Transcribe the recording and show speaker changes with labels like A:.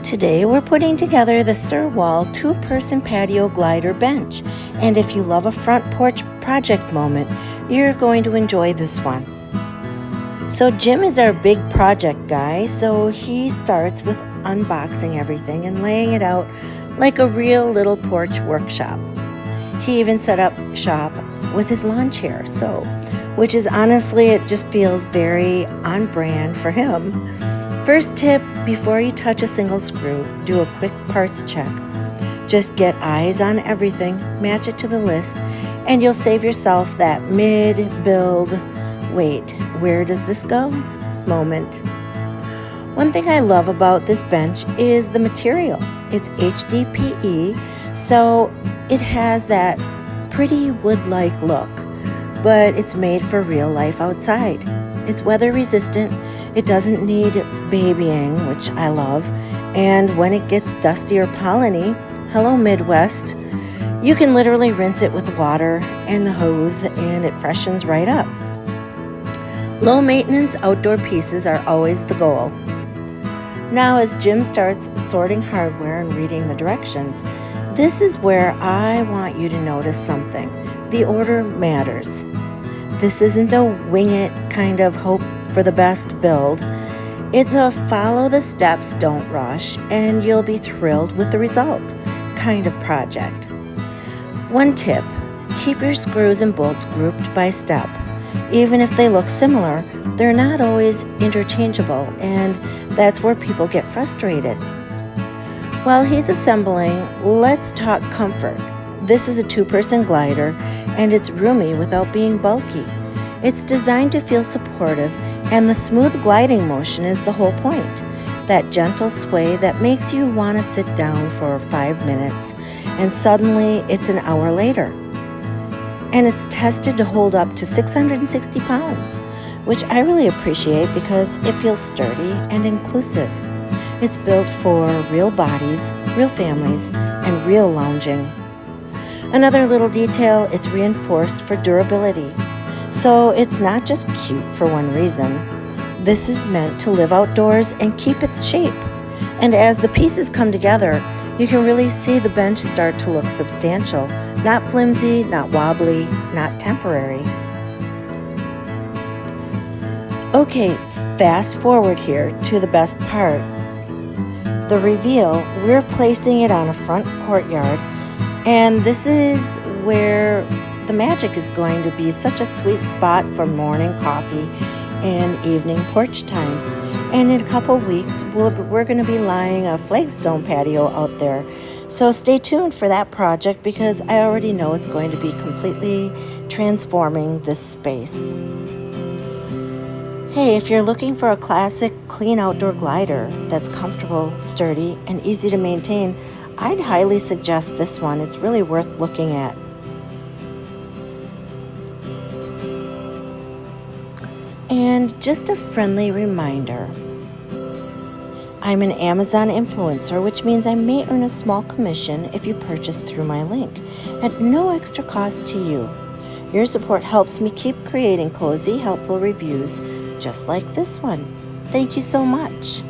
A: Today we're putting together the SERWALL 2-person patio glider bench, and if you love a front porch project moment, you're going to enjoy this one. So Jim is our big project guy, so he starts with unboxing everything and laying it out like a real little porch workshop. He even set up shop with his lawn chair, which is honestly, it just feels very on brand for him. First tip, before you touch a single screw, do a quick parts check. Just get eyes on everything, match it to the list, and you'll save yourself that mid-build, wait, where does this go moment. One thing I love about this bench is the material. It's HDPE, so it has that pretty wood-like look, but it's made for real life outside. It's weather resistant, it doesn't need babying, which I love, and when it gets dusty or polleny, hello Midwest, you can literally rinse it with water and the hose and it freshens right up. Low maintenance outdoor pieces are always the goal. Now as Jim starts sorting hardware and reading the directions, this is where I want you to notice something. The order matters. This isn't a wing it kind of hope for the best build. It's a follow the steps, don't rush, and you'll be thrilled with the result kind of project. One tip, keep your screws and bolts grouped by step. Even if they look similar, they're not always interchangeable, and that's where people get frustrated. While he's assembling, let's talk comfort. This is a 2-person glider, and it's roomy without being bulky. It's designed to feel supportive, and the smooth gliding motion is the whole point. That gentle sway that makes you want to sit down for 5 minutes, and suddenly it's an hour later. And it's tested to hold up to 660 pounds, which I really appreciate because it feels sturdy and inclusive. It's built for real bodies, real families, and real lounging. Another little detail, it's reinforced for durability. So it's not just cute for one reason. This is meant to live outdoors and keep its shape. And as the pieces come together, you can really see the bench start to look substantial, not flimsy, not wobbly, not temporary. Okay, fast forward here to the best part. The reveal, we're placing it on a front courtyard, and this is where the magic is going to be such a sweet spot for morning coffee and evening porch time. And in a couple weeks, we're going to be laying a flagstone patio out there. So stay tuned for that project because I already know it's going to be completely transforming this space. Hey, if you're looking for a classic, clean outdoor glider that's comfortable, sturdy, and easy to maintain, I'd highly suggest this one. It's really worth looking at. And just a friendly reminder, I'm an Amazon influencer, which means I may earn a small commission if you purchase through my link, at no extra cost to you. Your support helps me keep creating cozy, helpful reviews just like this one. Thank you so much.